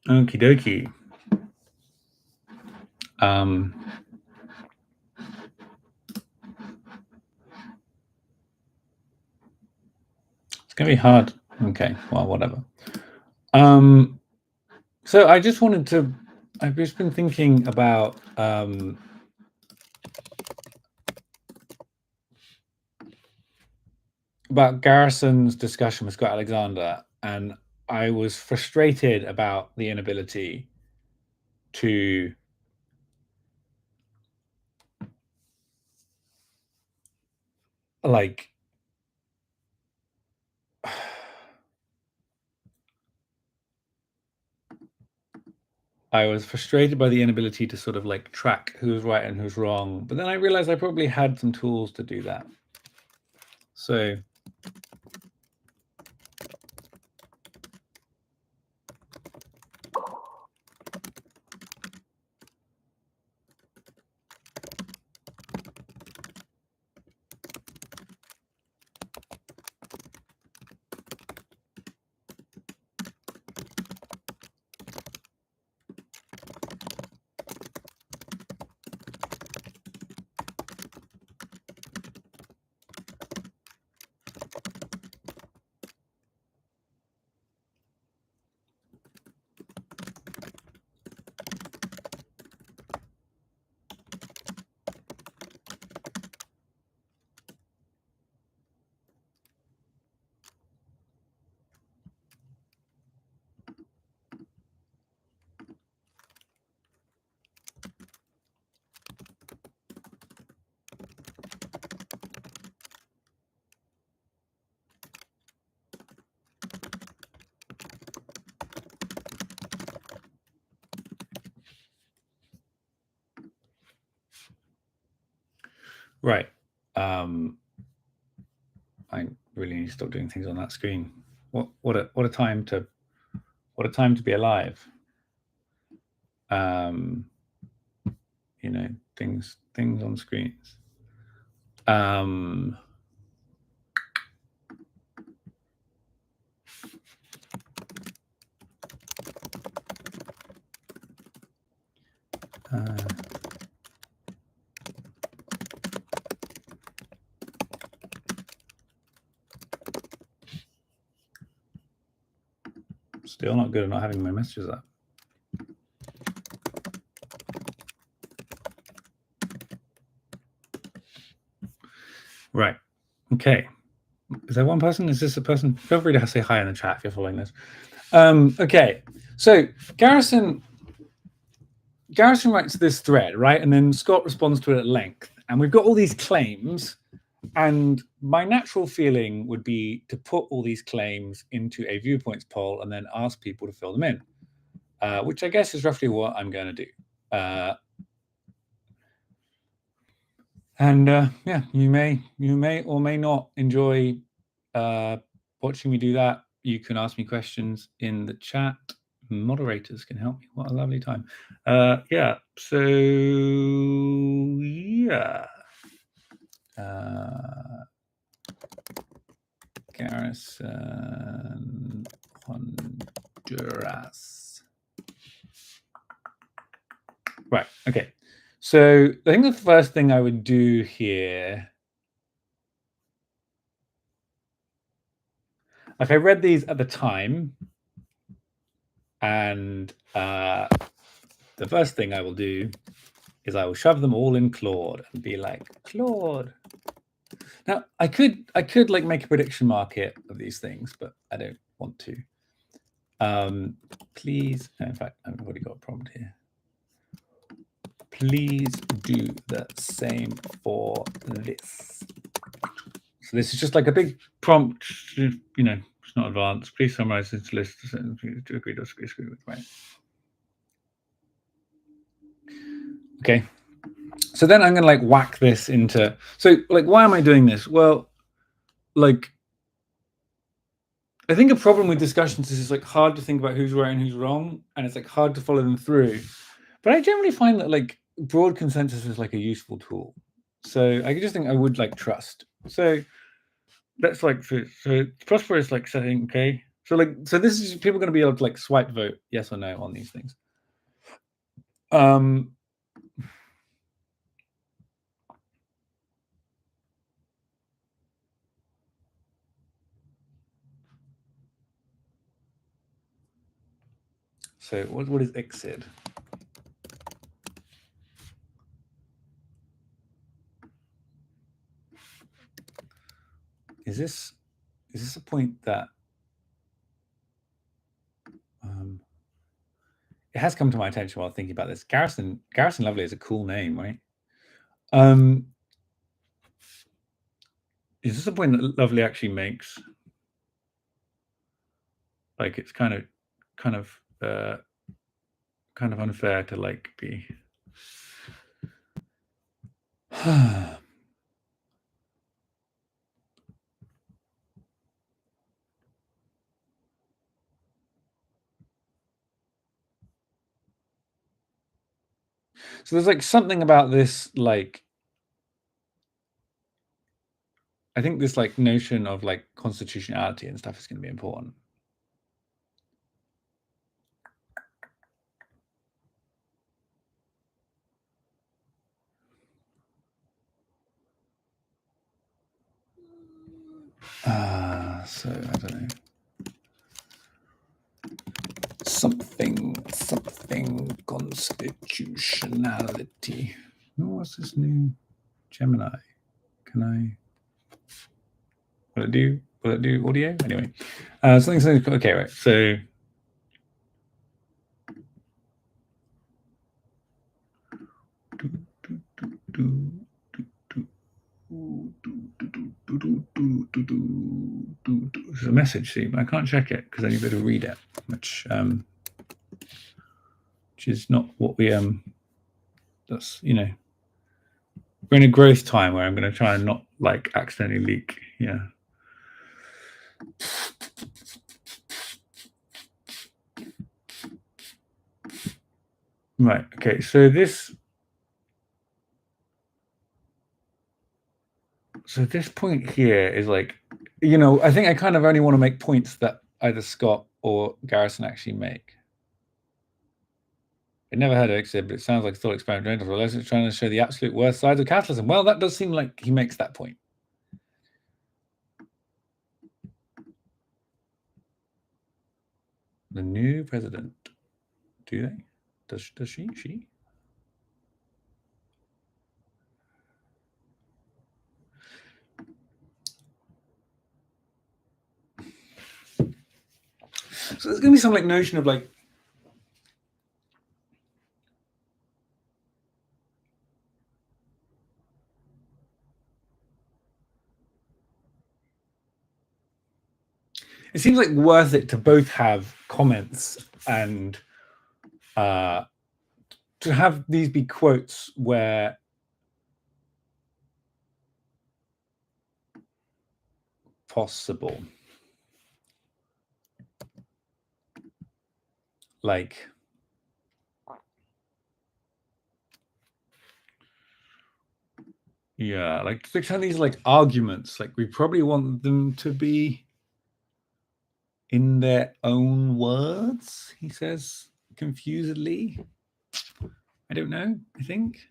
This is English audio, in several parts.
Okie dokie. It's gonna be hard. Okay, well, whatever. So I just wanted to. I've just been thinking about Garrison's discussion with Scott Alexander, and I was frustrated about the inability to like I was frustrated by the inability to sort of like track who's right and who's wrong. But then I realized I probably had some tools to do that. So right. I really need to stop doing things on that screen. What a time to be alive. You know, things on screens. Still not good at not having my messages up. Right. Okay. Is there one person? Is this a person? Feel free to say hi in the chat if you're following this. Okay. So Garrison writes this thread, right? And then Scott responds to it at length. And we've got all these claims. And my natural feeling would be to put all these claims into a viewpoints poll and then ask people to fill them in, which I guess is roughly what I'm going to do. Yeah, you may or may not enjoy watching me do that. You can ask me questions in the chat. Moderators can help me. What a lovely time. Yeah. So yeah. Garrison Honduras. Right. Okay. So I think the first thing I would do here, like I read these at the time, and the first thing I will do is I will shove them all in Claude and be like, Claude. Now I could like make a prediction market of these things, but I don't want to. Please, no, in fact, I've already got a prompt here. Please do the same for this. So this is just like a big prompt, you know, it's not advanced. Please summarize this list to agree or disagree with, right? Okay. So then I'm going to like whack this into, so like, why am I doing this? Well, like, I think a problem with discussions is it's like hard to think about who's right and who's wrong, and it's like hard to follow them through. But I generally find that like broad consensus is like a useful tool. So I just think I would like trust. So that's like, so Prosper is like saying, okay, So like, so this is people going to be able to like swipe vote yes or no on these things. So what is exit? Is this a point that it has come to my attention while thinking about this? Garrison Lovely is a cool name, right? Is this a point that Lovely actually makes? Like it's kind of unfair to like be so there's like something about this, like I think this like notion of like constitutionality and stuff is going to be important. So I don't know. Something constitutionality. What's this new Gemini? Can I? Will it do audio? Anyway, something. Okay, right. So. There's a message, see, but I can't check it because I need to read it, which is not what we that's, you know, we're in a growth time where I'm going to try and not like accidentally leak. Yeah. Right. Okay. So this point here is like, you know, I think I kind of only want to make points that either Scott or Garrison actually make. I never heard of exit, but it sounds like still experimental. So let's trying to show the absolute worst sides of capitalism. Well, that does seem like he makes that point. The new president. Do they? Does she? She? So there's going to be some like notion of like, it seems like worth it to both have comments and to have these be quotes where possible. Like, yeah, like to have these like arguments, like we probably want them to be in their own words, he says confusedly. I don't know, I think.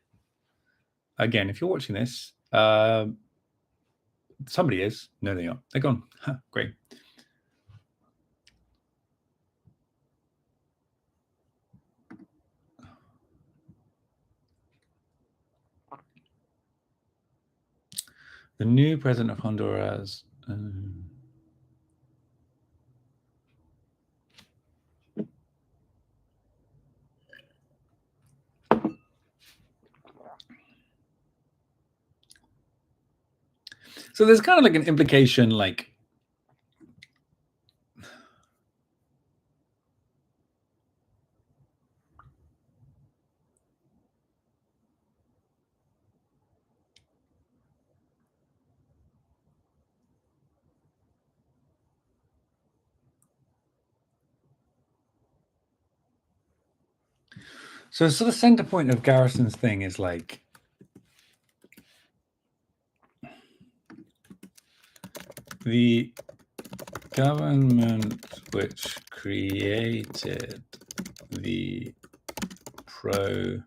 Again, if you're watching this, somebody is. No, they aren't. They're gone. Huh, great. The new president of Honduras. So there's kind of like an implication, like so sort of center point of Garrison's thing is like the government which created the what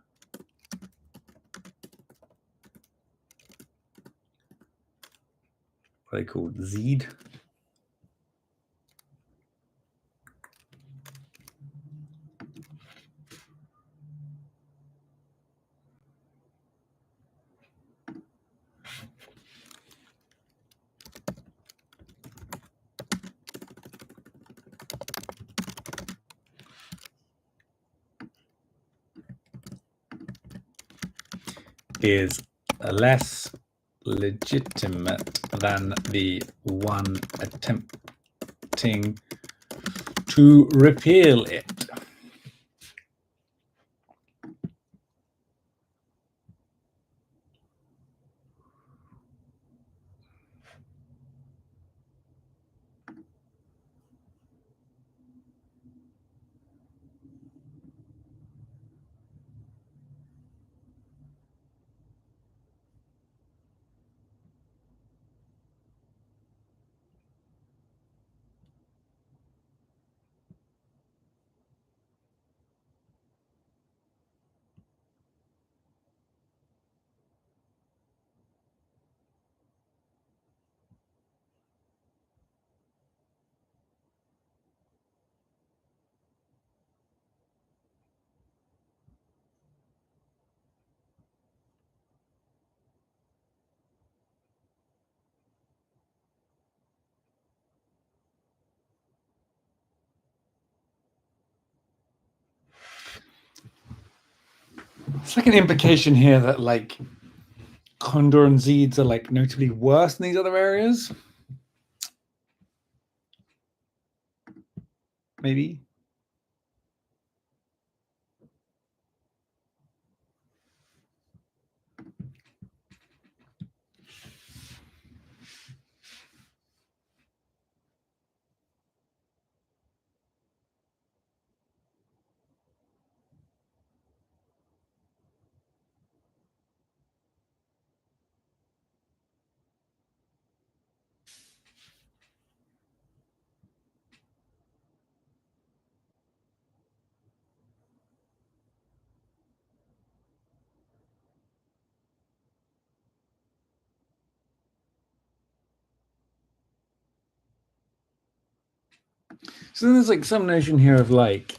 are they called? Zed? Is less legitimate than the one attempting to repeal it. It's like an implication here that like Condor and Zeds are like notably worse in these other areas. Maybe. So then there's like some notion here of like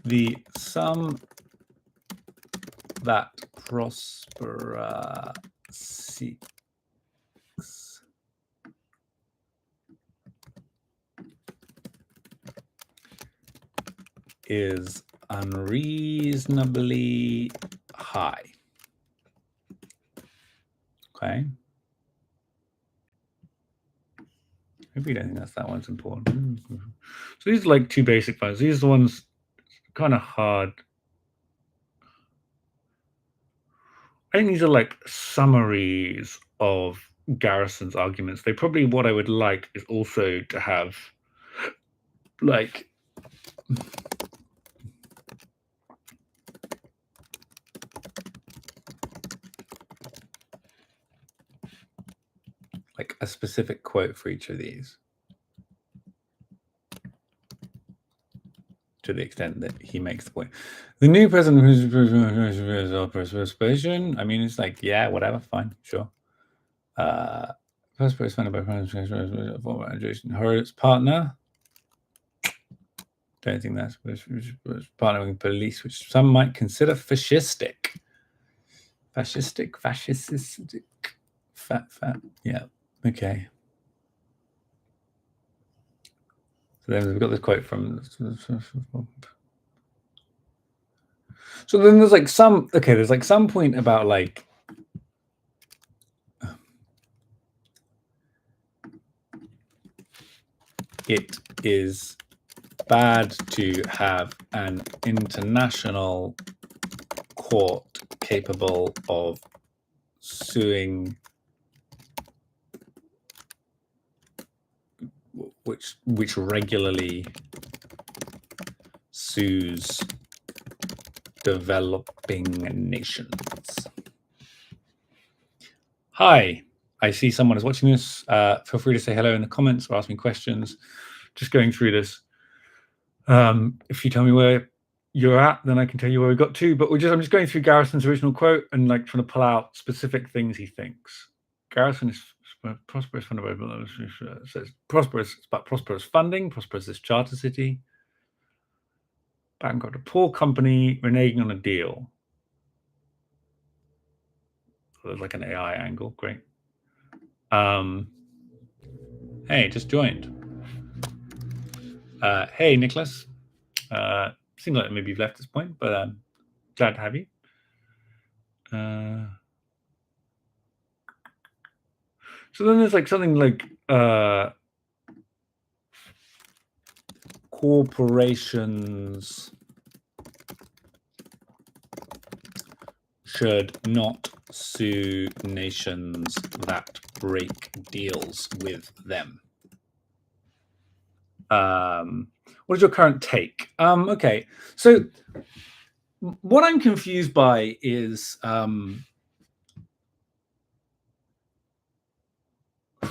the sum that Prospera seeks is unreasonably high. Okay. Maybe you don't think that one's important. So these are like two basic files. These are the ones kind of hard. I think these are like summaries of Garrison's arguments. They probably, what I would like is also to have like a specific quote for each of these, to the extent that he makes the point. The new president who's persuasion. I mean, it's like, yeah, whatever, fine, sure. First place funded by former Hurwitz partner. Don't think that's partnering with police, which some might consider fascistic. Fascistic. Fat. Yeah. Okay. So then we've got this quote from. So then there's like some. Okay, there's like some point about like. It is bad to have an international court capable of suing which regularly sues developing nations. Hi, I see someone is watching this. Feel free to say hello in the comments or ask me questions. Just going through this. If you tell me where you're at, then I can tell you where we got to. But I'm just going through Garrison's original quote and like trying to pull out specific things he thinks. Garrison is prosperous, says prosperous. It's about prosperous funding. Prosperous is charter city. Bank got a poor company reneging on a deal. So there's like an AI angle. Great. Hey, just joined. Hey, Nicholas. Seems like maybe you've left this point, but glad to have you. So then there's like something like corporations should not sue nations that break deals with them. What is your current take? Okay, so what I'm confused by is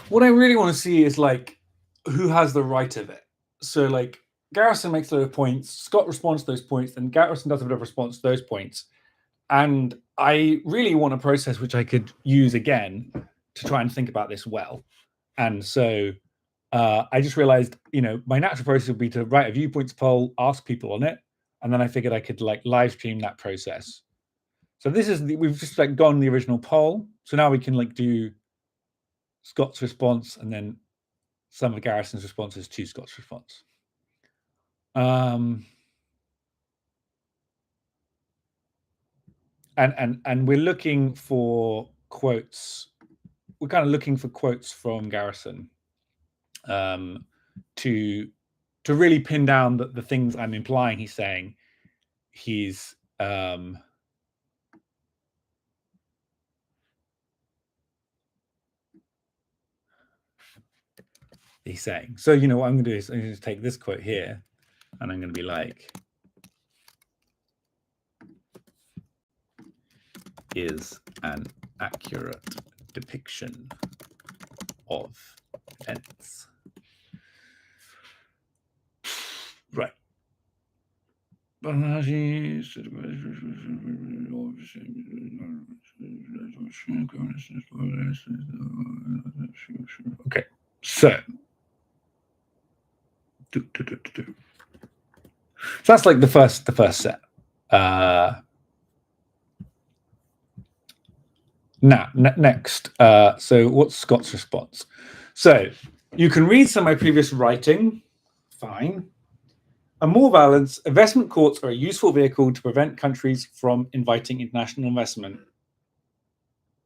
what I really want to see is like who has the right of it. So like Garrison makes a lot of points, Scott responds to those points, and Garrison does a bit of response to those points. And I really want a process which I could use again to try and think about this well. And so I just realized, my natural process would be to write a viewpoints poll, ask people on it, and then I figured I could like live stream that process. So this is we've just like gone the original poll. So now we can like do Scott's response and then some of Garrison's responses to Scott's response. And we're looking for quotes. We're kind of looking for quotes from Garrison to really pin down the things I'm implying he's saying. He's saying. So what I'm going to do is I'm going to take this quote here, and I'm going to be like, is an accurate depiction of events. Right. Okay, so that's like the first set. Now, next, so what's Scott's response? So you can read some of my previous writing. Fine. A more balanced, investment courts are a useful vehicle to prevent countries from inviting international investment,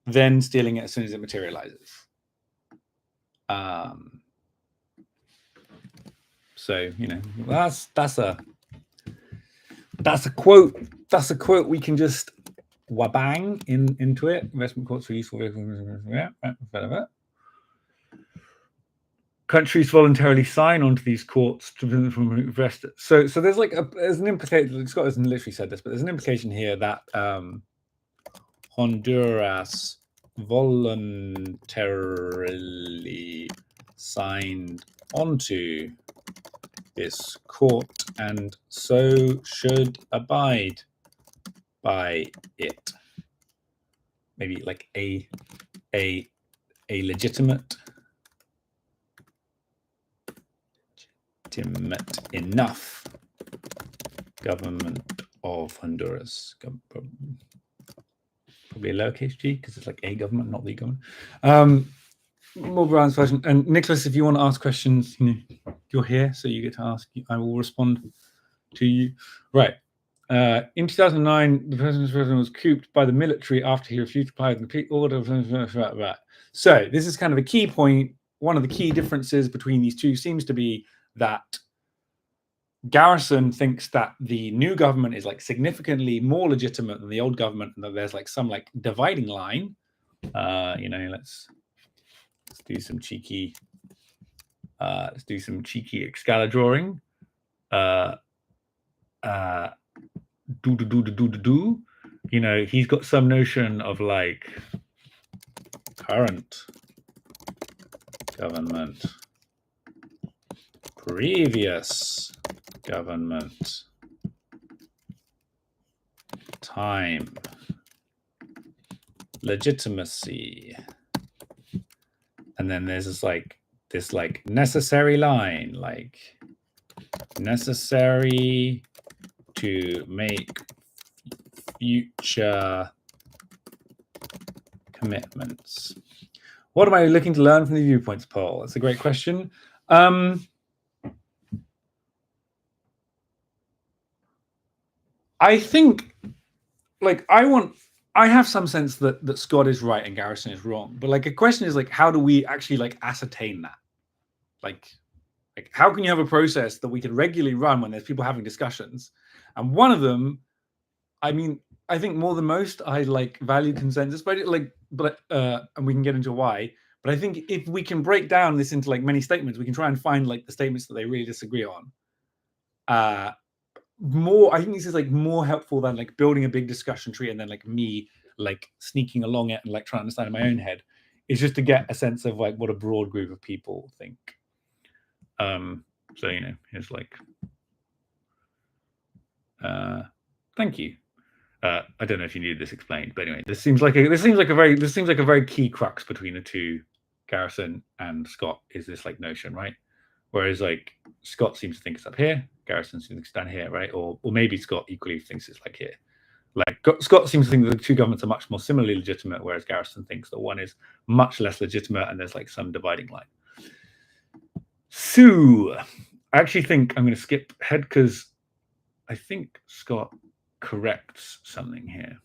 then stealing it as soon as it materializes. So that's a quote. That's a quote we can just wabang into it. Investment courts are useful vehicles. Yeah, countries voluntarily sign onto these courts to prevent them from investors. So there's like there's an implication. Scott hasn't literally said this, but there's an implication here that Honduras voluntarily signed onto this court and so should abide by it. Maybe like a legitimate enough government of Honduras. Probably a lowercase g because it's like a government, not the government. More Brian's version. And Nicholas, if you want to ask questions, you're here, so you get to ask. I will respond to you. Right. In 2009, the president was couped by the military after he refused to apply the complete order. So this is kind of a key point. One of the key differences between these two seems to be that Garrison thinks that the new government is like significantly more legitimate than the old government, and that there's like some like dividing line. Let's do some cheeky. Let's do some cheeky Excala drawing. Do. He's got some notion of like current government, previous government, time, legitimacy, and then there's this necessary line, like necessary to make future commitments. What am I looking to learn from the viewpoints poll? That's a great question. I think, I have some sense that Scott is right and Garrison is wrong. But a question is how do we actually ascertain that? Like how can you have a process that we can regularly run when there's people having discussions? And one of them, I think more than most, I value consensus, but and we can get into why. But I think if we can break down this into many statements, we can try and find the statements that they really disagree on. I think this is more helpful than building a big discussion tree and then me sneaking along it and trying to understand in my own head. Is just to get a sense of what a broad group of people think. So here's thank you. I don't know if you needed this explained, but anyway, this seems like a very key crux between the two, Garrison and Scott, is this notion, right? Whereas Scott seems to think it's up here, Garrison seems to think it's down here, right? Or maybe Scott equally thinks it's here. Scott seems to think that the two governments are much more similarly legitimate, whereas Garrison thinks that one is much less legitimate, and there's some dividing line. So I actually think I'm going to skip ahead because I think Scott corrects something here.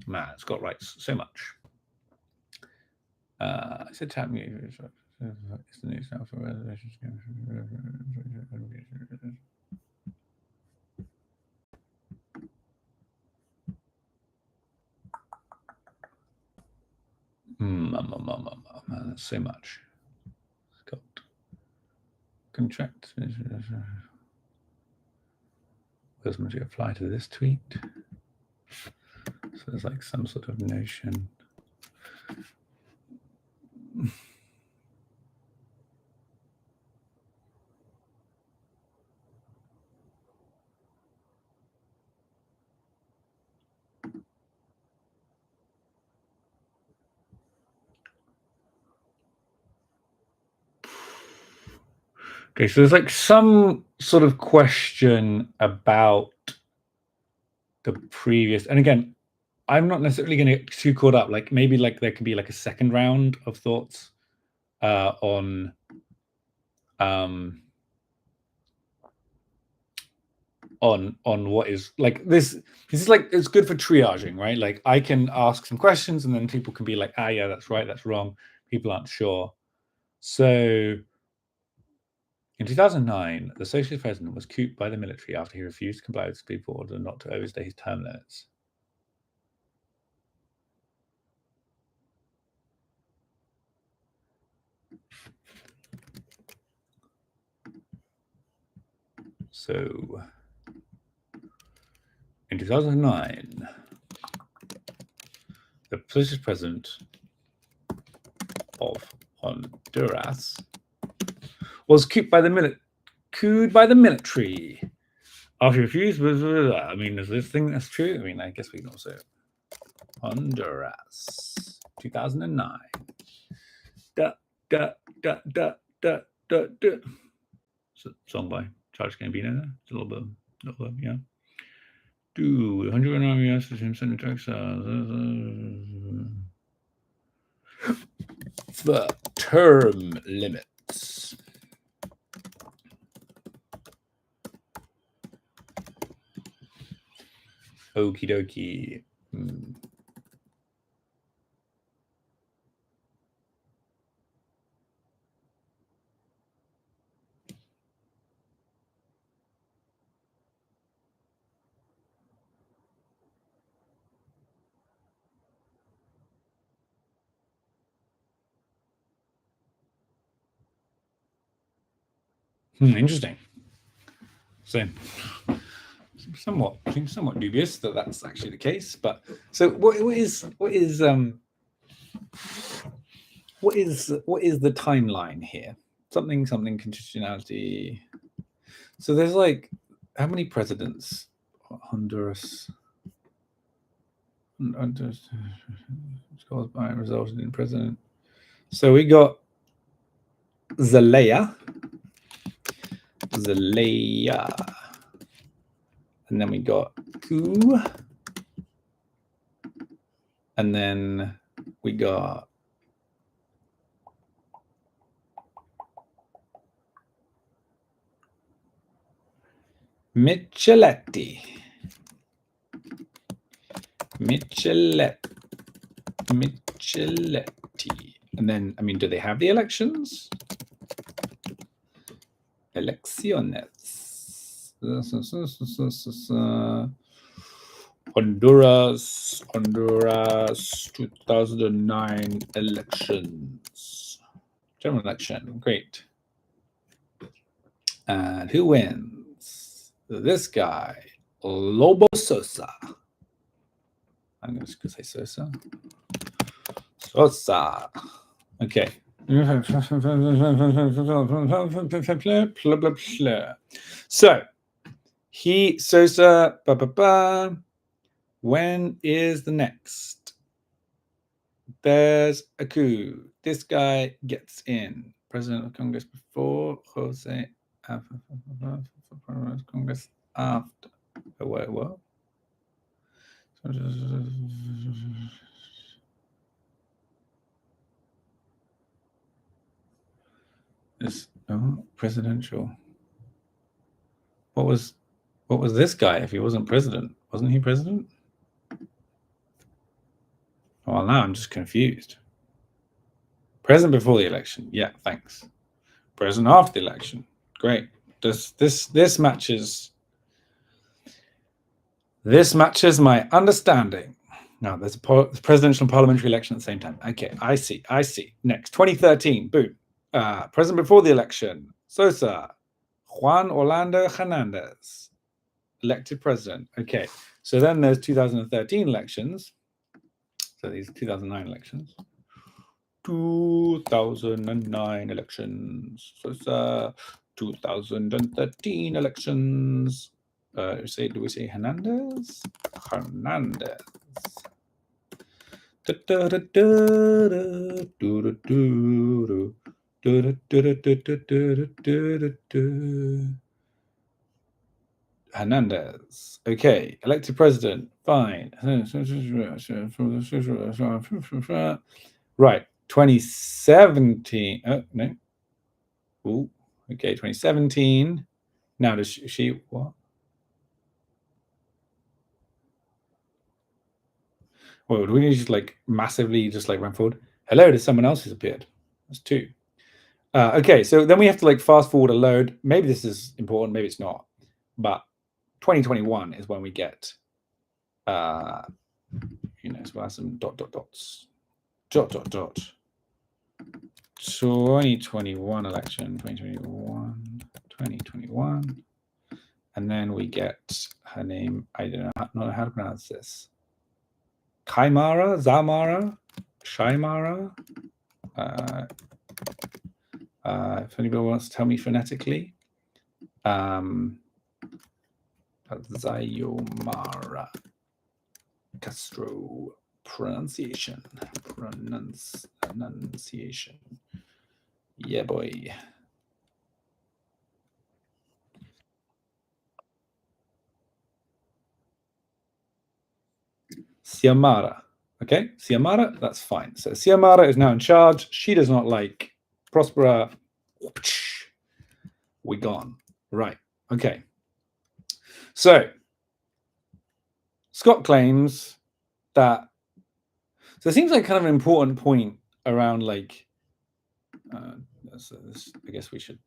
Man, Scott writes so much. I said tap me. It's the news now for resolutions. Man, that's so much. Scott. Contract. Does it apply to this tweet? So there's some sort of notion. Okay, so there's some sort of question about the previous, and again, I'm not necessarily going to get too caught up. Maybe there could be a second round of thoughts on what is this. This is it's good for triaging, right? I can ask some questions and then people can be yeah, that's right, that's wrong. People aren't sure. So in 2009, the socialist president was couped by the military after he refused to comply with the people order not to overstay his term limits. So in 2009, the socialist president of Honduras was couped by the military after he refused. Is this thing that's true? I guess we can also Honduras, 2009. Song by Charles Gambino. There. It's a little bit, yeah. Do 109 years in Center Texas. The term limits. Okie dokie. Interesting. So seems somewhat dubious that that's actually the case. But so what is the timeline here? Something constitutionality. So there's like how many presidents? Honduras caused by resulted in president. So we got Zelaya, and then we got Ku, and then we got Micheletti. And then, I mean, do they have the elections? Elecciones. Honduras 2009 elections. General election, great. And who wins? This guy, Lobo Sosa. I'm just going to say Sosa. Okay. So, Sosa, when is the next? There's a coup. This guy gets in. President of Congress before, Jose Congress after. What? This presidential. What was this guy if he wasn't president? Wasn't he president? Well, now I'm just confused. President before the election. Yeah, thanks. President after the election. Great. This matches my understanding. Now, there's a presidential and parliamentary election at the same time. Okay, I see. Next, 2013. Boom. President before the election. Sosa. Juan Orlando Hernandez. Elected president. Okay. So then there's 2013 elections. So these 2009 elections. 2009 elections. Sosa. 2013 elections. Do we say Hernandez? Hernandez. Hernandez. Okay, elected president. Fine. Right. 2017. Oh, no. Ooh. Okay, 2017. Now does she what? Well, do we need to like massively just like run forward? Hello, there's someone else who's appeared. That's two. Okay, so then we have to like fast forward a load. Maybe this is important, maybe it's not. But 2021 is when we get, so we'll have some dots. 2021 election, 2021. And then we get her name. I don't know how to pronounce this. Kaimara, Zamara, Shaimara. If anybody wants to tell me phonetically, Zayomara Castro pronunciation. Yeah, boy. Xiomara. Okay, Xiomara, that's fine. So Xiomara is now in charge. She does not like Prospera. We gone. Right. Okay. So Scott claims that. So it seems like kind of an important point around like. So this, I guess we should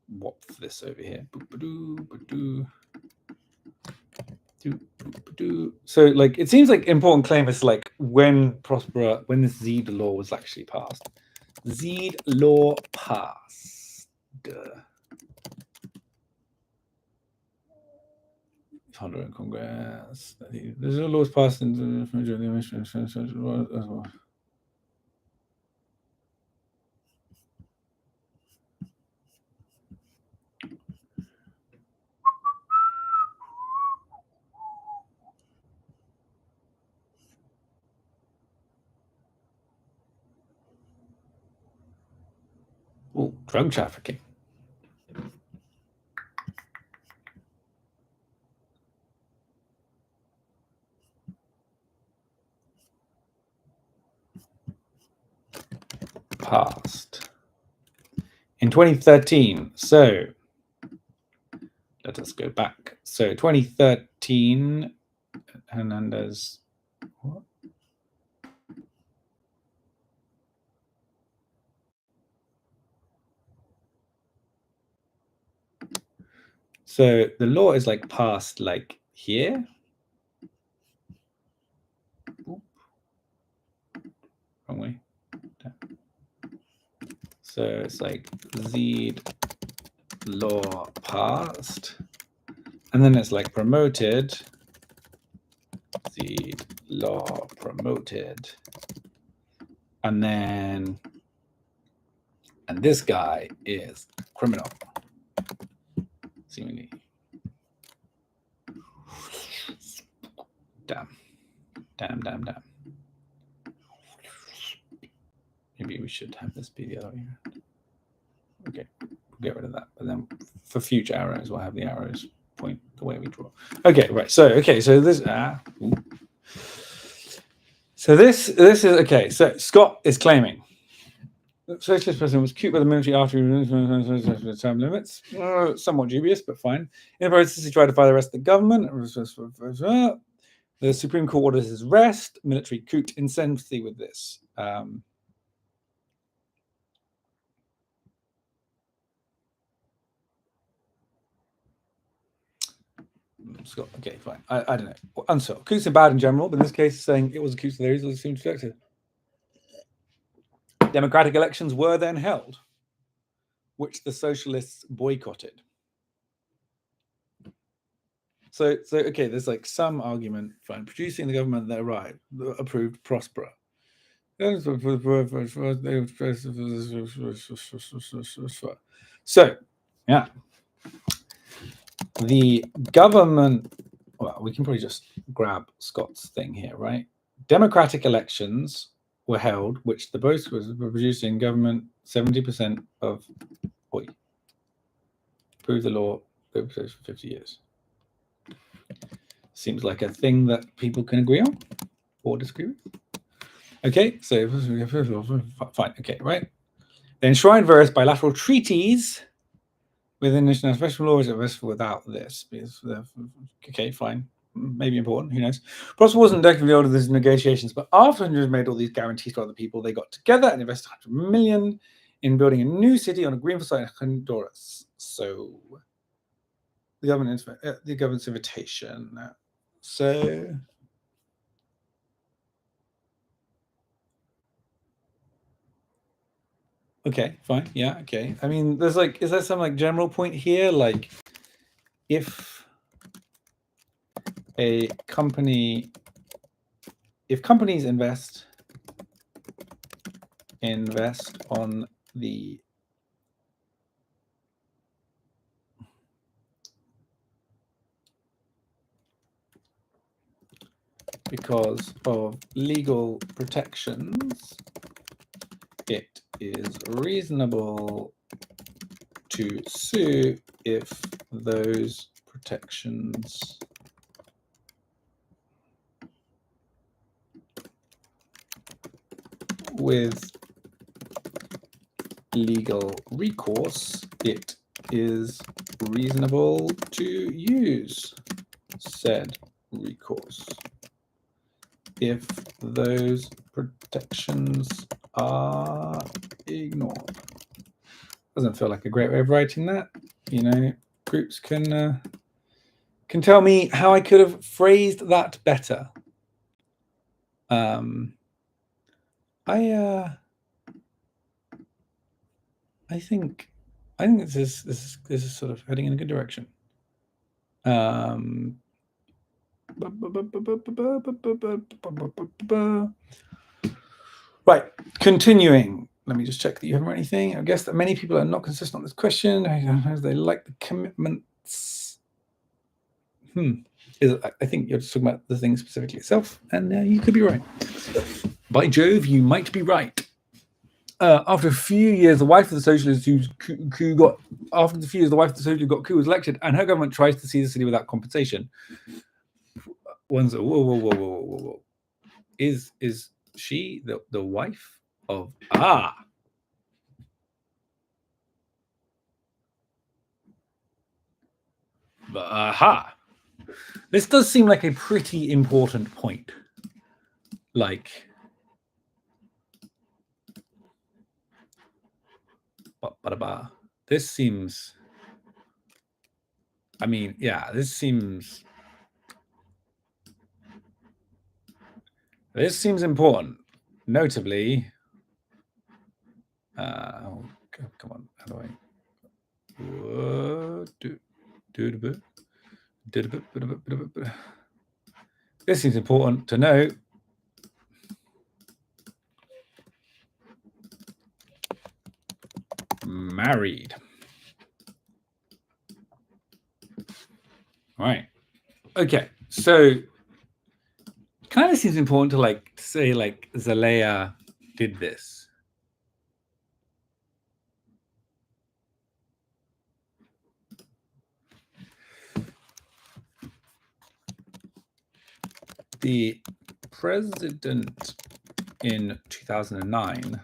wop this over here. So like it seems like important claim is like when the Zed law was actually passed. Zed law passed. Holder in Congress. There's a laws passed in the drug trafficking. Passed in 2013. So let us go back. So 2013, Hernandez. What? So the law is like passed like here. Wrong way. So it's like Z law passed, and then it's like promoted. Z law promoted, and then this guy is criminal, seemingly. Damn. Maybe we should have this be the other way around. Okay, we'll get rid of that. But then for future arrows, we'll have the arrows point the way we draw. Okay, right. So this So this is okay. So Scott is claiming the socialist president was cute by the military after the term limits. Somewhat dubious, but fine. In the process, he tried to fire the rest of the government. The Supreme Court orders his arrest. Military coup in sympathy with this. Scott, okay, fine. I don't know. Unsolved. Coups are bad in general, but in this case, saying it was a coup, so there is seems objective. Democratic elections were then held, which the socialists boycotted. So okay, there's like some argument, fine. Producing the government that arrived, approved, prosper. So, yeah. The government, well, we can probably just grab Scott's thing here, right? Democratic elections were held, which the boast was producing government 70% of approved the law for 50 years. Seems like a thing that people can agree on or disagree with. Okay, so fine, okay, right? They enshrined various bilateral treaties within international law, is without this. Okay, fine. Maybe important, who knows? Prosper wasn't actively involved in these negotiations, but after Honduras made all these guarantees to other people, they got together and invested $100 million in building a new city on a greenfield site in Honduras. So the government's invitation. So okay, fine. Yeah, okay. I mean, there's like, is there some like general point here? Like, if companies invest on the because of legal protections, it is reasonable to sue if those protections with legal recourse, it is reasonable to use said recourse if those protections are ignored. Doesn't feel like a great way of writing that. You know, groups can tell me how I could have phrased that better. I think this is sort of heading in a good direction. Right, continuing. Let me just check that you haven't read anything. I guess that many people are not consistent on this question. As they like the commitments. I think you're just talking about the thing specifically itself, and you could be right. By Jove, you might be right. After a few years, the wife of the socialist whose coup got was elected, and her government tries to seize the city without compensation. One's whoa. Is she the wife of Aha. This does seem like a pretty important point. Like, this seems, I mean, yeah, this seems important. Notably, oh, come on, how do I this seems important to know. Married. All right. Okay. So kind of seems important to say Zalea did this. The president in 2009,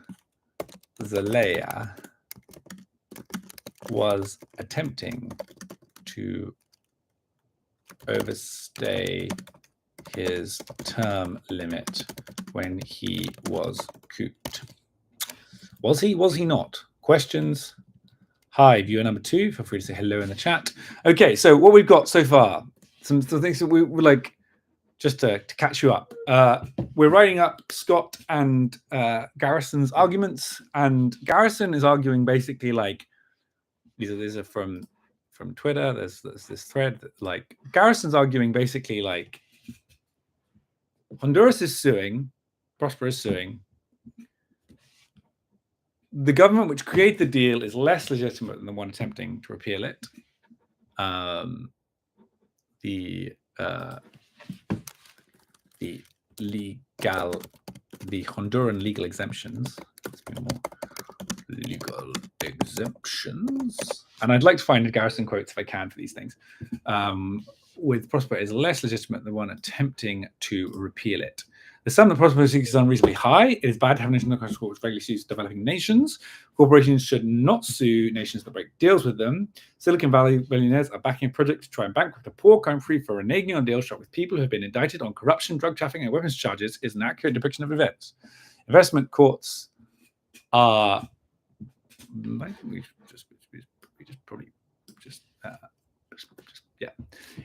Zalea, was attempting to overstay his term limit when he was couped. Was he? Was he not? Questions? Hi, viewer number 2. Feel free to say hello in the chat. Okay, so what we've got so far, some things that we would like, just to catch you up. We're writing up Scott and Garrison's arguments, and Garrison is arguing basically like, these are from Twitter. There's this thread that, like, Garrison's arguing basically like Honduras is suing, Prosper is suing. The government which created the deal is less legitimate than the one attempting to repeal it. The Honduran legal exemptions. Let's be more legal exemptions. And I'd like to find Garrison quotes if I can for these things. With Prosper is less legitimate than the one attempting to repeal it. The sum that Prosper seeks is unreasonably high. It is bad to have an international court which regularly sues developing nations. Corporations should not sue nations that break deals with them. Silicon Valley billionaires are backing a project to try and bankrupt a poor country for reneging on deals struck with people who have been indicted on corruption, drug trafficking, and weapons charges is an accurate depiction of events. Investment courts are... I think we just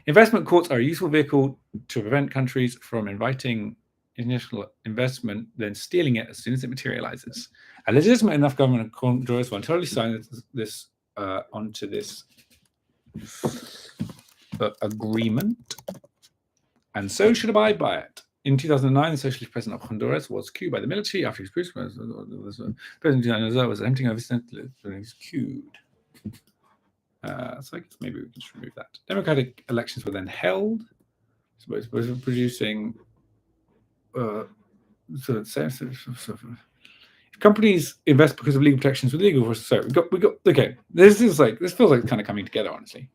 Investment courts are a useful vehicle to prevent countries from inviting international investment, then stealing it as soon as it materializes. A legitimate enough government of Honduras will entirely sign this onto this agreement, and so should abide by it. In 2009, the socialist president of Honduras was couped by the military after his president was attempting to overstay his couped. So I guess maybe we can just remove that. Democratic elections were then held. So it's producing. If companies invest because of legal protections with legal forces, so we got. Okay, this feels like kind of coming together, honestly.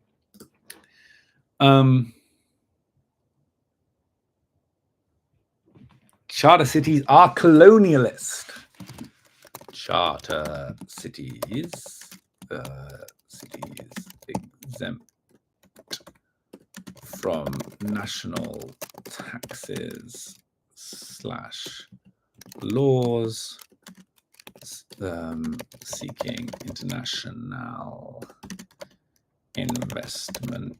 Charter cities are colonialist. Charter cities. Cities exempt from national taxes / laws, seeking international investment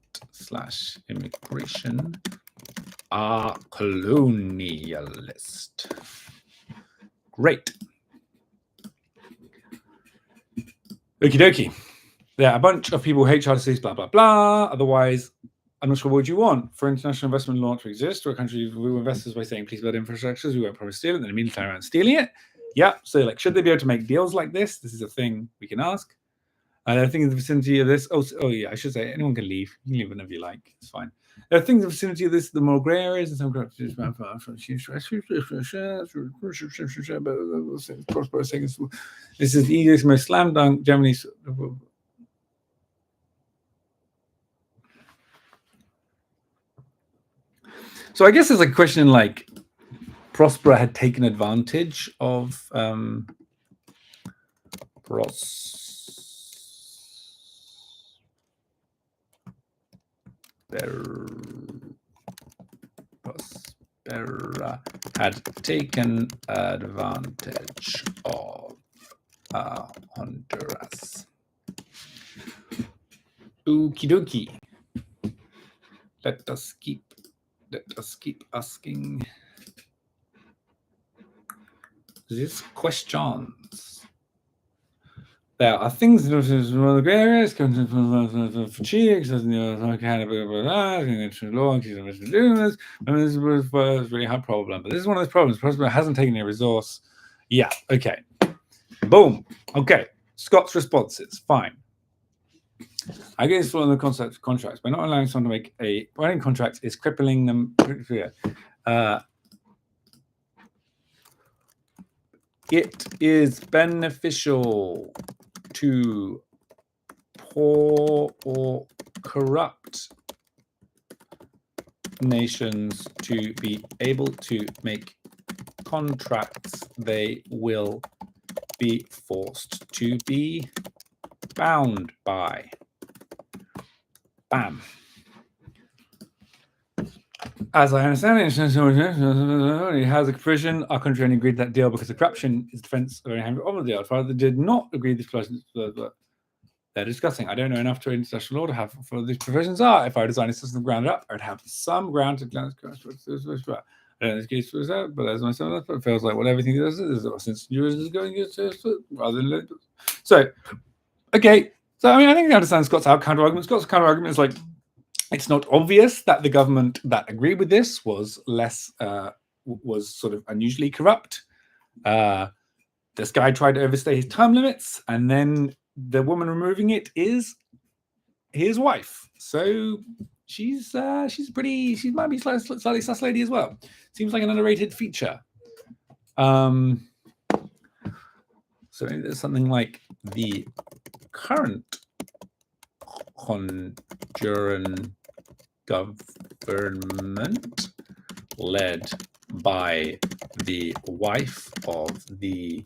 / immigration are colonialist. Great. Okie dokie. Yeah, a bunch of people hate charter cities, blah, blah, blah. Otherwise, I'm not sure what you want for international investment law to exist, or a country who investors by saying, please build infrastructures, we won't promise steal it, and then immediately turn around stealing it. Yeah, so like, should they be able to make deals like this? This is a thing we can ask. And I think in the vicinity of this, oh yeah, I should say anyone can leave. You can leave whenever you like. It's fine. There are things in the vicinity of this, the more grey areas, and some corruption. This is the easiest, most slam dunk Germany's. So I guess there's a question like Prospera had taken advantage of Prospera had taken advantage of Honduras. Okie dokie. Let us keep asking these questions. There are things in the gray areas, for cheeks, kind of law, this was a really hard problem. But this is one of those problems. Prospera hasn't taken any resource. Yeah, okay. Boom. Okay. Scott's responses. Fine. I guess one of the concepts of contracts by not allowing someone to make a writing contract is crippling them. It is beneficial to poor or corrupt nations to be able to make contracts they will be forced to be bound by. Bam. As I understand it, it has a provision. Our country only agreed that deal because of corruption is defense of the deal. Father did not agree this provision they're discussing. I don't know enough to international law to have for these provisions are. If I design a system ground up, I'd have some ground to glance. I don't know this case was out, but as myself, it feels like what everything does is since yours is going rather than so. Okay, so I mean, I think I understand Scott's counter argument. Scott's counter argument is like, it's not obvious that the government that agreed with this was was sort of unusually corrupt. This guy tried to overstay his term limits, and then the woman removing it is his wife. So she might be slightly sus lady as well. Seems like an underrated feature. So maybe there's something like the current Honduran government, led by the wife of the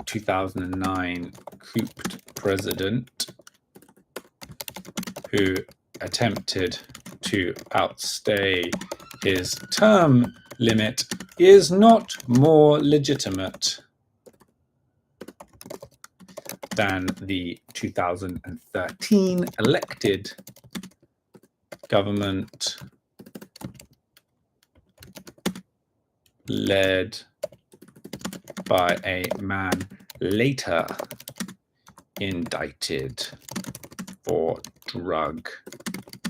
2009 couped president, who attempted to outstay his term limit, is not more legitimate than the 2013 elected government led by a man later indicted for drug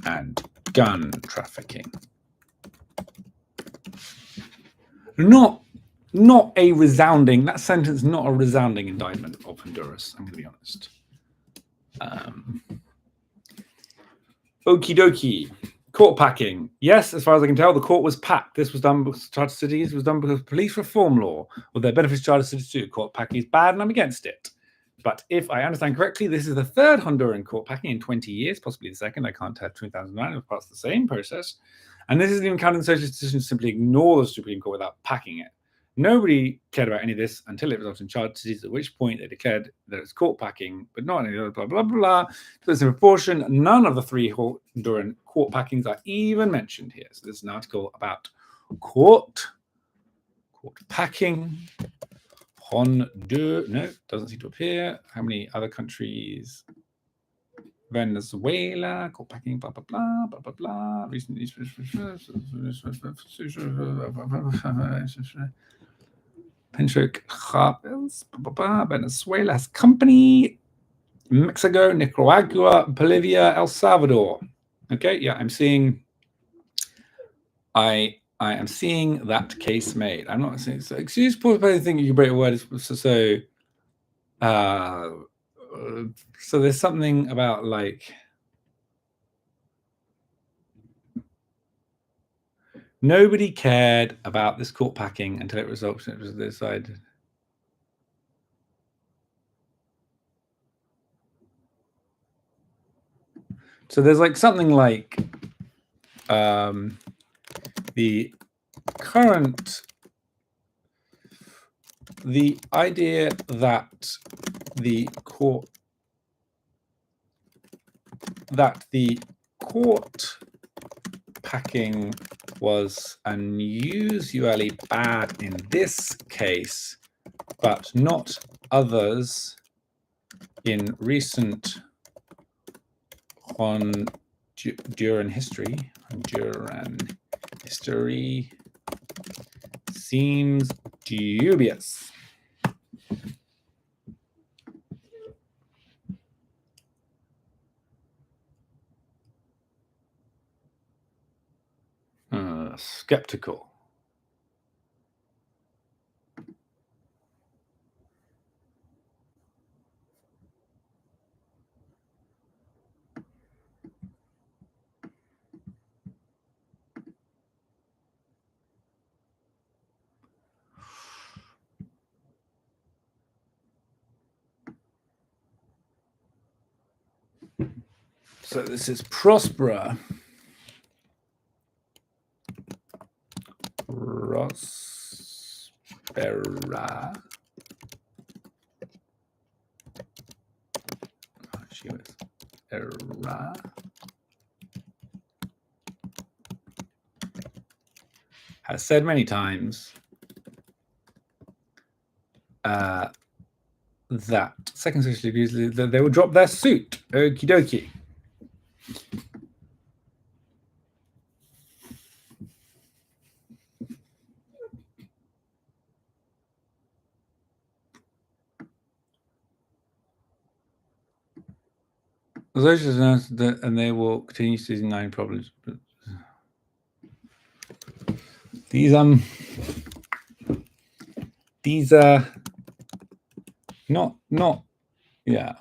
and gun trafficking. Not a resounding, that sentence, not a resounding indictment of Honduras, I'm going to be honest. Okie dokie. Court packing. Yes, as far as I can tell, the court was packed. This was done because charter cities was done because of police reform law, or their benefits charter cities too. Court packing is bad and I'm against it. But if I understand correctly, this is the third Honduran court packing in 20 years, possibly the second. I can't tell. 2009 was part of the same process. And this isn't even counting socialist decisions to simply ignore the Supreme Court without packing it. Nobody cared about any of this until it resulted in charter cities, at which point they declared that it's court packing, but not any other blah, blah, blah, blah. So there's a proportion. None of the three Honduran court packings are even mentioned here. So this is an article about court packing. Honduras, no, doesn't seem to appear. How many other countries? Venezuela, court packing, blah, blah, blah, blah, blah, blah. Recently, Venezuela has company. Mexico, Nicaragua, Bolivia, El Salvador. Okay, yeah, I'm seeing. I am seeing that case made. I'm not saying so. Excuse poor person thinking you break a word. So there's something about like nobody cared about this court packing until it was decided. So there's like something like the idea that the court packing was unusually bad in this case, but not others in recent Honduran history seems dubious. Skeptical. So this is Prospera. She was Era. Has said many times that second social abuse, they will drop their suit. Okie dokie. The socialists announced that, and they will continue to deny problems. These are not yeah.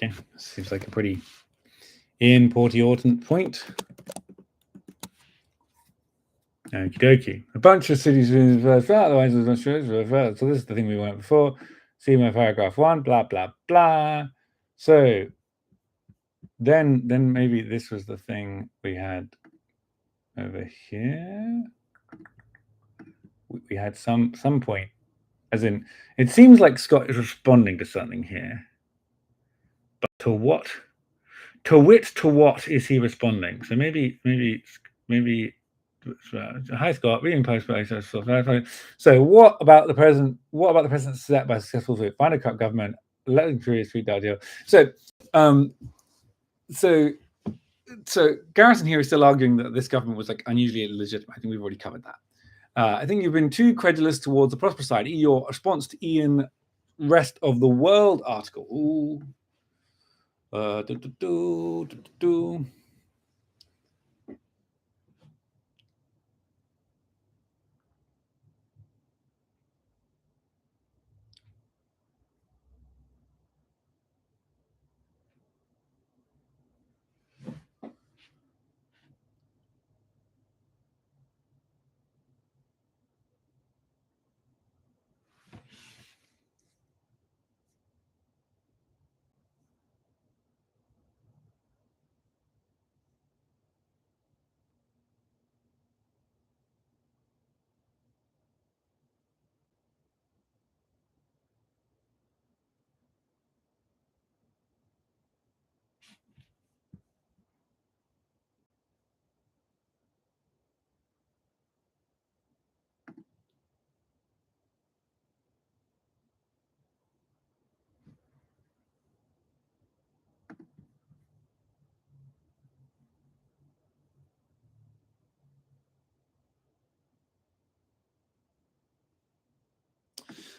Okay, seems like a pretty important point. Okie dokie. A bunch of cities reverse that, otherwise it's not sure. So this is the thing we went before. See my paragraph 1, blah, blah, blah. So then maybe this was the thing we had over here. We had some point, as in, it seems like Scott is responding to something here. But to what? To what is he responding? So maybe hi Scott, reading post. So what about the president? What about the president set by successful vote? Find a cut government, letting through his $3 deal. So Garrison here is still arguing that this government was like unusually illegitimate. I think we've already covered that. I think you've been too credulous towards the Prosper side. Your response to Ian rest of the world article. Ooh.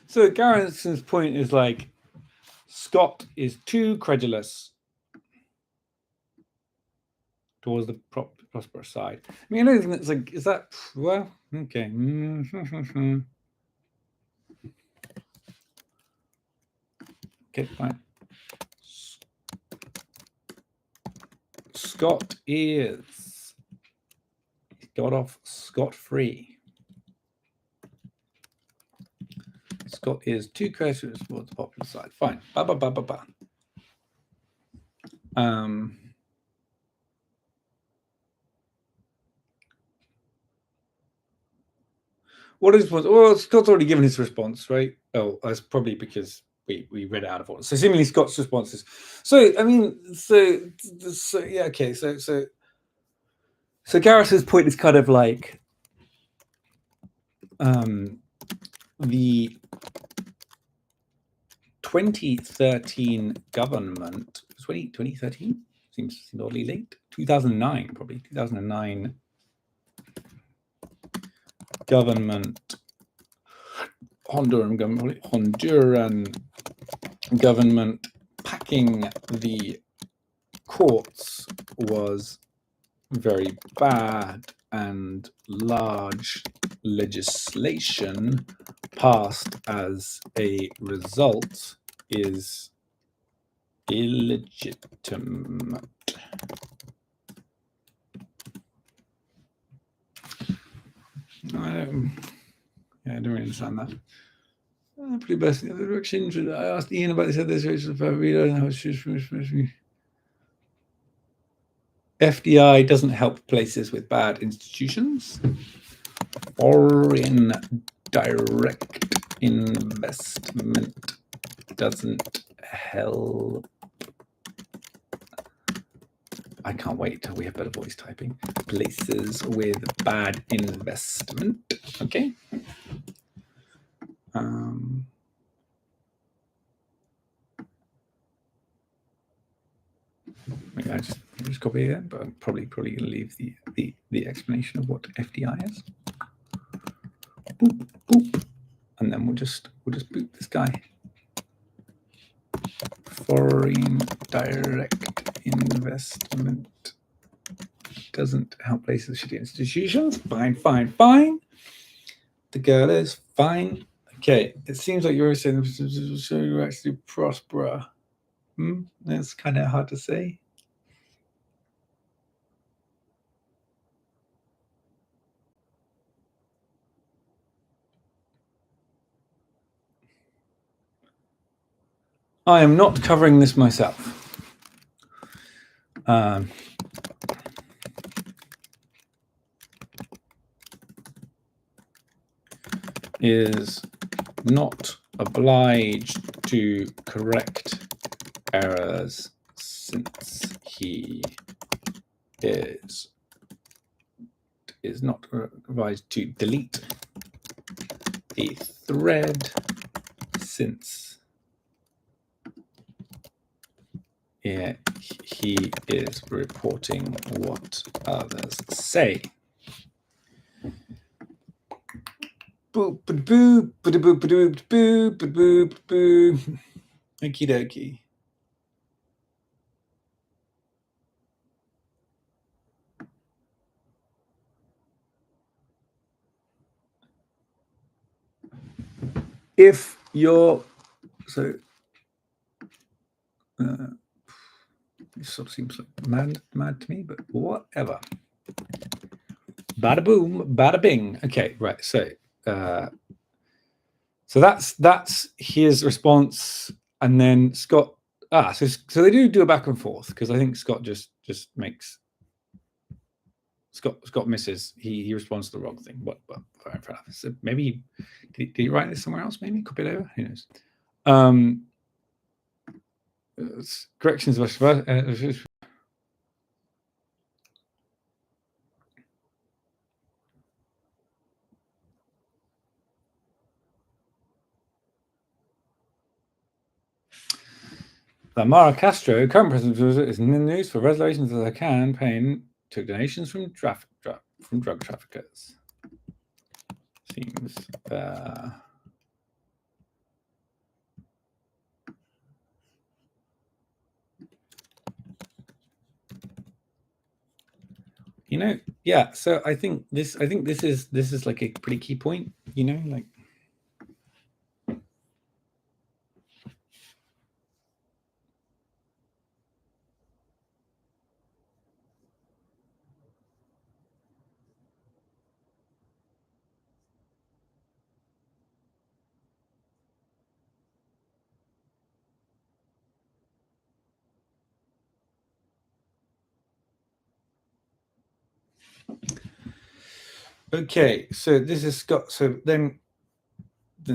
So Garrison's point is like, Scott is too credulous towards the prosperous side. I mean, I don't think that's like, is that, well, okay. Okay, fine. Scott is got off scot-free. Scott is too credulous towards the popular side. Fine. Ba ba ba ba ba. What is what? Well, Scott's already given his response, right? Oh, that's probably because we read it out of order. So seemingly Scott's response is. So I mean, so yeah, okay. So Garrison's point is kind of like the 2013 government. 2013 seems oddly late. 2009 probably 2009 government. Honduran government packing the courts was very bad, and large legislation passed as a result is illegitimate. I don't really understand that. Pretty best in the other direction. I asked Ian about this other situation. FDI doesn't help places with bad institutions. Foreign direct investment doesn't help. I can't wait till we have better voice typing. Places with bad investment. Okay. Maybe I just copy it, but I'm probably going to leave the explanation of what FDI is. Boop, boop. And then we'll just boot this guy. Foreign direct investment doesn't help places with shitty institutions. Fine. The girl is fine. Okay, it seems like you're saying so you actually prosper. That's kind of hard to say. I am not covering this myself. Is not obliged to correct errors since he is not obliged to delete the thread since he is reporting what others say. Boop, boop, boop, boop, boop, boop, boop, boop. Okie dokie. If you're this sort of seems like mad to me, but whatever. Bada boom, bada bing. Okay, right. So that's his response, and then Scott. So they do a back and forth, because I think Scott just makes Scott misses. He responds to the wrong thing. What? Fair enough. So maybe did he write this somewhere else? Maybe copy it over. Who knows? Corrections. that Mara Castro, current president, is in the news for resolutions of their campaign took donations from drug traffickers. Seems you know, yeah. So I think this is like a pretty key point. You know, like. Okay, so this is Scott. So then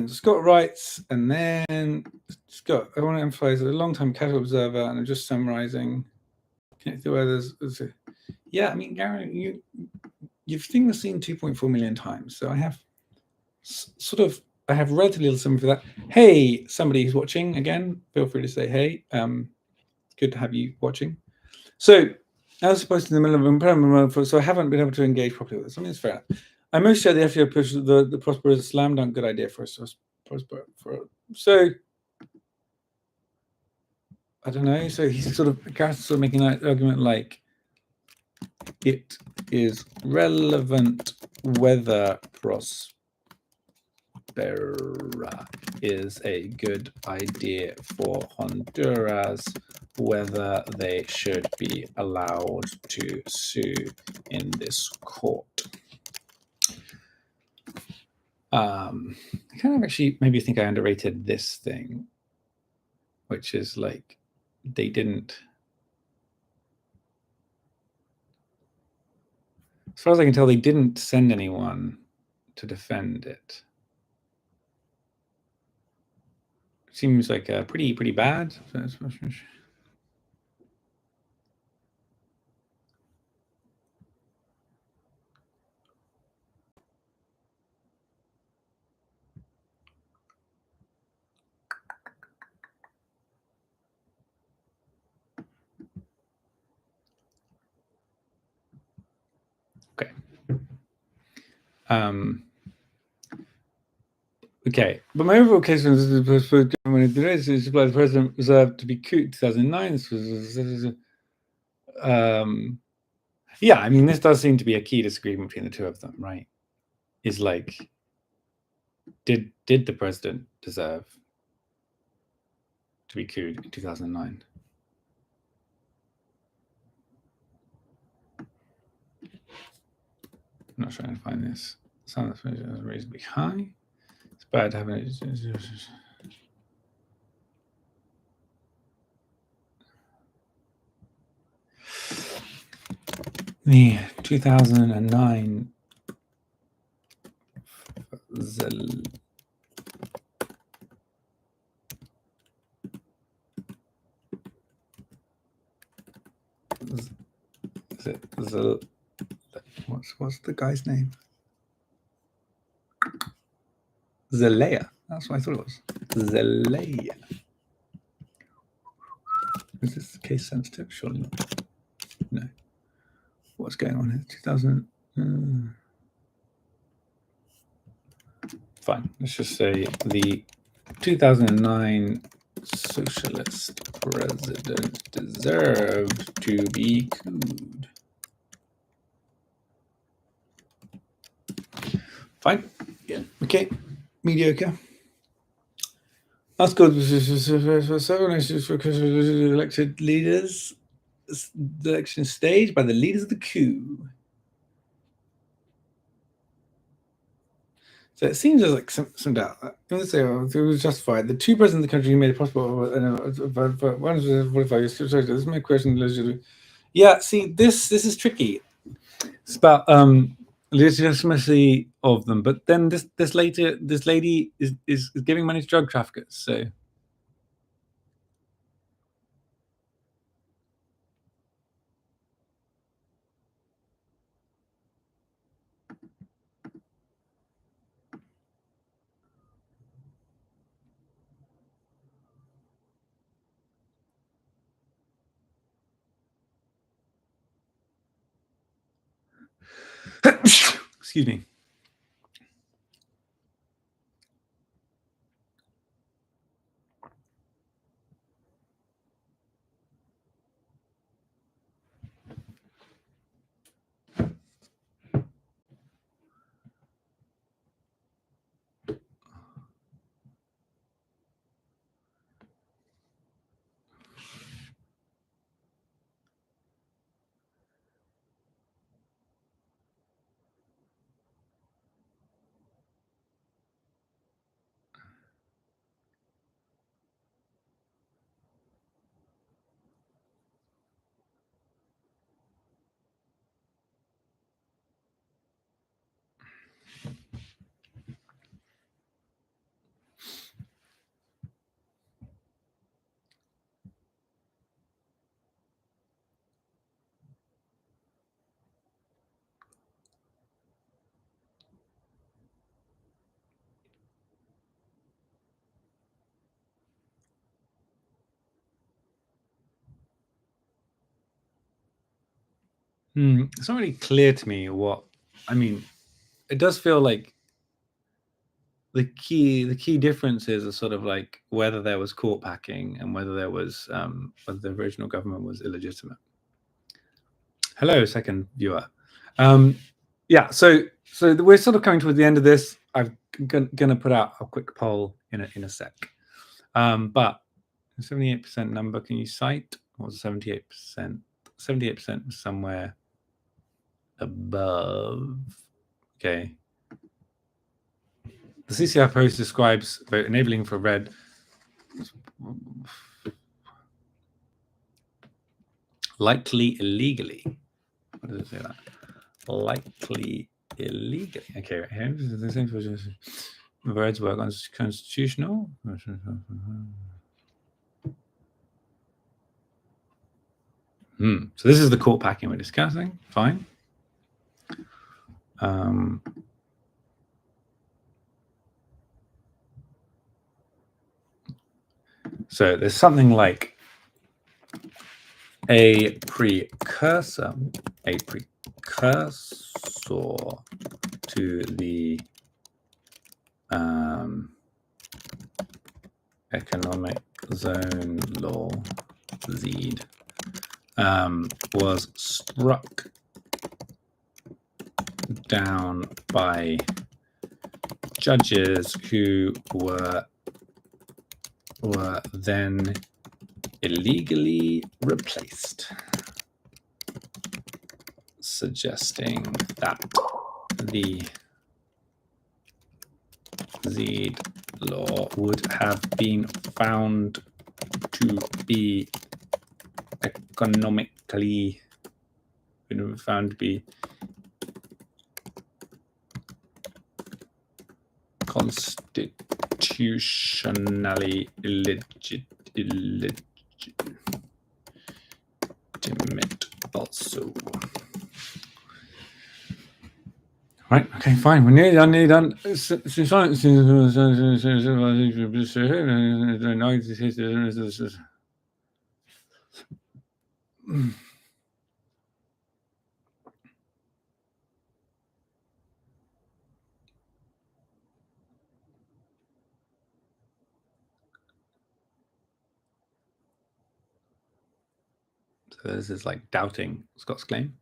Scott writes, and then Scott, I want to emphasize a long-time casual observer, and I'm just summarizing. Yeah, I mean, Gary, you've seen the scene 2.4 million times, so I have I have relatively little summary for that. Hey, somebody who's watching again, feel free to say hey. Good to have you watching. So I was supposed to in the middle of impairment, so I haven't been able to engage properly with this. I mean, it's fair enough. I most share the FDR push the Prosper is a slam dunk good idea for us to prosper. So I don't know. So he's Garrison's sort of making that argument like it is relevant whether Prospera is a good idea for Honduras, whether they should be allowed to sue in this court. I kind of actually maybe think I underrated this thing, which is like they didn't, as far as I can tell, they didn't send anyone to defend it. Seems like pretty bad. Okay. Okay, but my overall case was when it is the president reserved to be coup 2009. Yeah, I mean, this does seem to be a key disagreement between the two of them, right? Is like, did the president deserve to be couped in 2009? I'm not trying to find this. Some of the is reasonably high. It's bad to have it. The 2009 what's the guy's name? Zelaya. That's what I thought it was. Zelaya. Is this case sensitive? Surely not. No. What's going on here? 2000. Fine. Let's just say the 2009 socialist president deserved to be couped. Fine. Yeah. Okay. Mediocre. That's good. Several issues for elected leaders. The election staged by the leaders of the coup. So it seems there's like some doubt. Let's say it was justified. The two presidents of the country who made it possible. One was 45 years. Sorry, this is my question. Yeah. See, this is tricky. It's about legitimacy of them, but then this lady is giving money to drug traffickers. So. Excuse me. It's not really clear to me what, I mean, it does feel like the key differences are sort of like whether there was court packing and whether there was whether the original government was illegitimate. Hello, second viewer. Yeah, so we're sort of coming towards the end of this. I'm gonna put out a quick poll in a sec. But 78% number, can you cite? What was 78%? 78% was somewhere above. Okay. The CCI post describes vote enabling for red. Likely illegally. What does it say that? Likely illegally. Okay, right here. The same the words were unconstitutional. So this is the court packing we're discussing. Fine. So there's something like a precursor to the economic zone law, ZEED, was struck down by judges who were then illegally replaced, suggesting that the ZEED law would have been found to be economically constitutionally illegitimate also. Right, okay, fine. We're nearly done. So this is like doubting Scott's claim.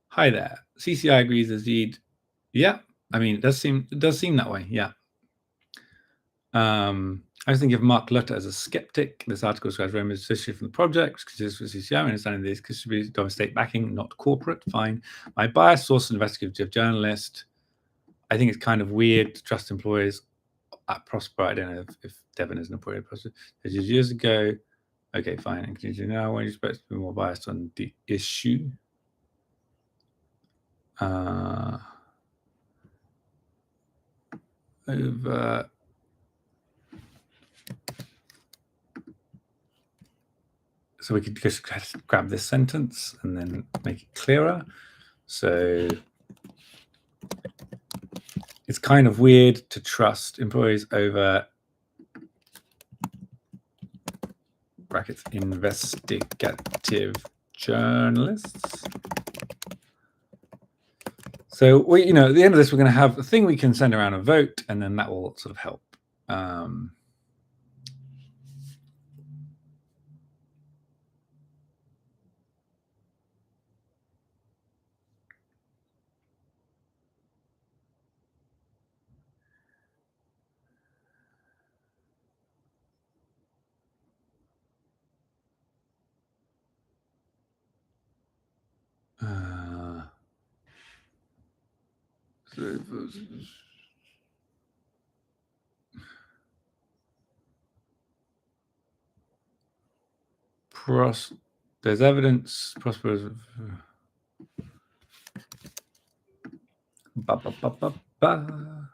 Hi there. CCI agrees as ZEED. Yeah, I mean, it does seem that way. Yeah. I was thinking of Mark Lutter as a skeptic. This article describes Rome's history from the project, because for CCI, understanding this could be state backing, not corporate. Fine. My biased source, investigative journalist. I think it's kind of weird to trust employers at Prosper. I don't know if Devon is an employee at Prosper. Years ago. Okay, fine. And continue now. When you're supposed to be more biased on the issue. Over. So we could just grab this sentence and then make it clearer. So it's kind of weird to trust employees over brackets investigative journalists. So we, you know, at the end of this, we're going to have a thing we can send around and vote, and then that will sort of help. There's evidence. Prosperous. Ba, ba, ba, ba, ba.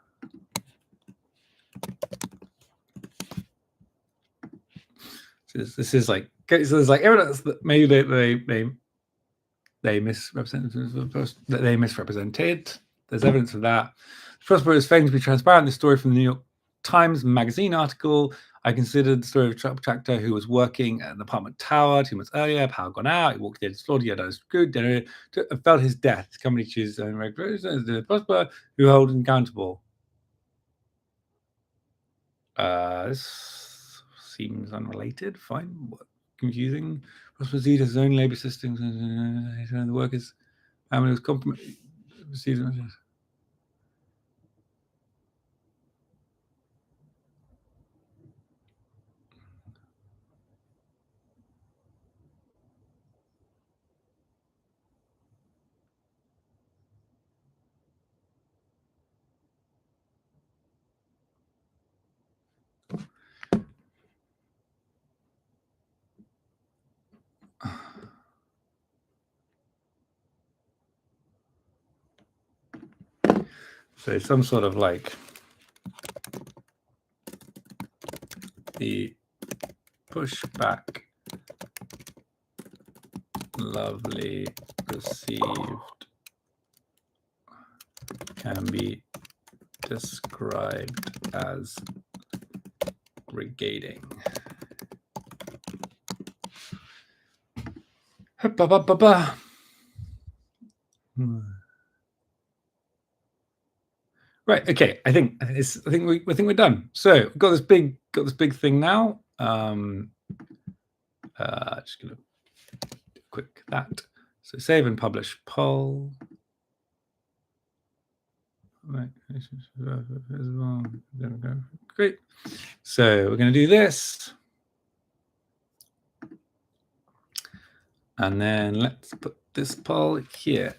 This is like, so there's like evidence that maybe they misrepresented. There's evidence of that. Prosper is famed to be transparent. This story from the New York Times Magazine article. I considered the story of a truck tractor who was working at an apartment tower 2 months earlier. Power gone out. He walked in, explored. He had his good. Felt his death. His company chooses Prosper, who hold him accountable. This seems unrelated. Fine. What? Confusing. Prosper Zeta his own labor systems. The workers. Family was compromised. So some sort of like the pushback Lovely received can be described as regading. Right. Okay. I think we're done. So we've got this big thing now. Just gonna quick that. So save and publish poll. Right. There we go. Great. So we're going to do this. And then let's put this poll here.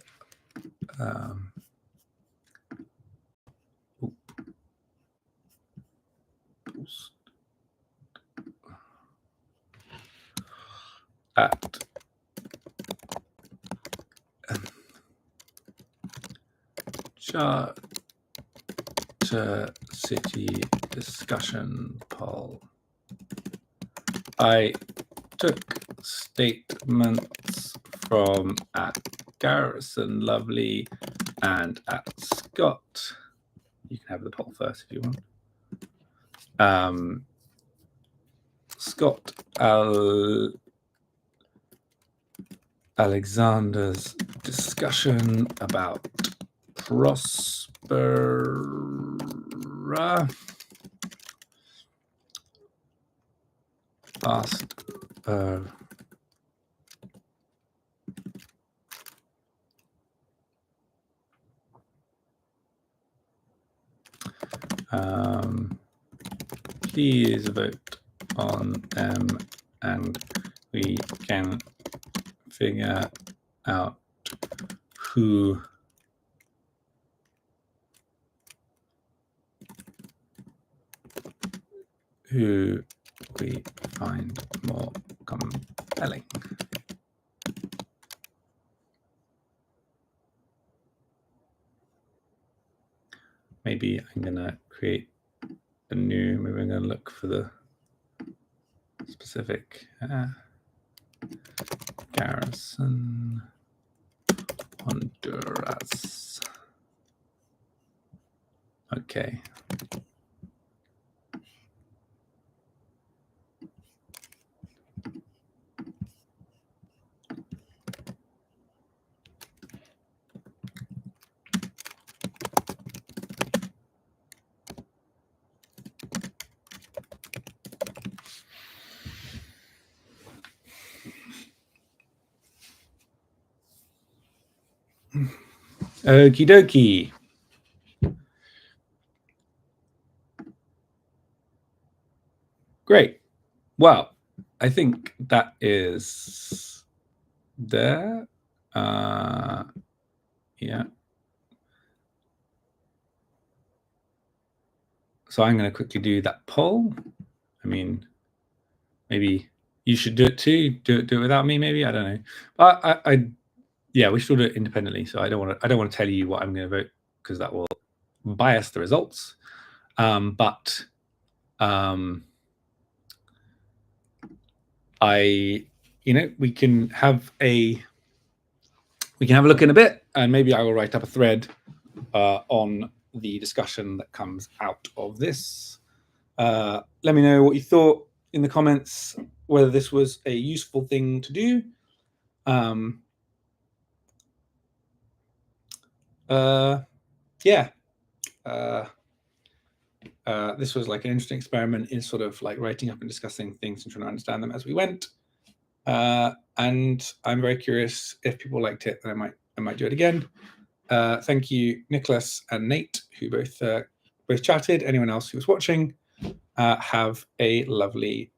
At Charter City discussion poll. I took statements from at Garrison Lovely and at Scott. You can have the poll first if you want. Scott Alexander's discussion about Prospera asked please vote on them and we can figure out who we find more compelling. Maybe I'm gonna create a new, maybe I'm gonna look for the specific Garrison Honduras. Okay. Okie dokie. Great. Well, I think that is there. Yeah. So I'm going to quickly do that poll. I mean, maybe you should do it too. Do it without me, maybe. I don't know. But yeah, we should do it independently. So I don't want to tell you what I'm going to vote because that will bias the results. But we can have a look in a bit, and maybe I will write up a thread on the discussion that comes out of this. Let me know what you thought in the comments, whether this was a useful thing to do. Yeah. This was like an interesting experiment in sort of like writing up and discussing things and trying to understand them as we went. And I'm very curious if people liked it, then I might do it again. Thank you, Nicholas and Nate, who both chatted. Anyone else who was watching, have a lovely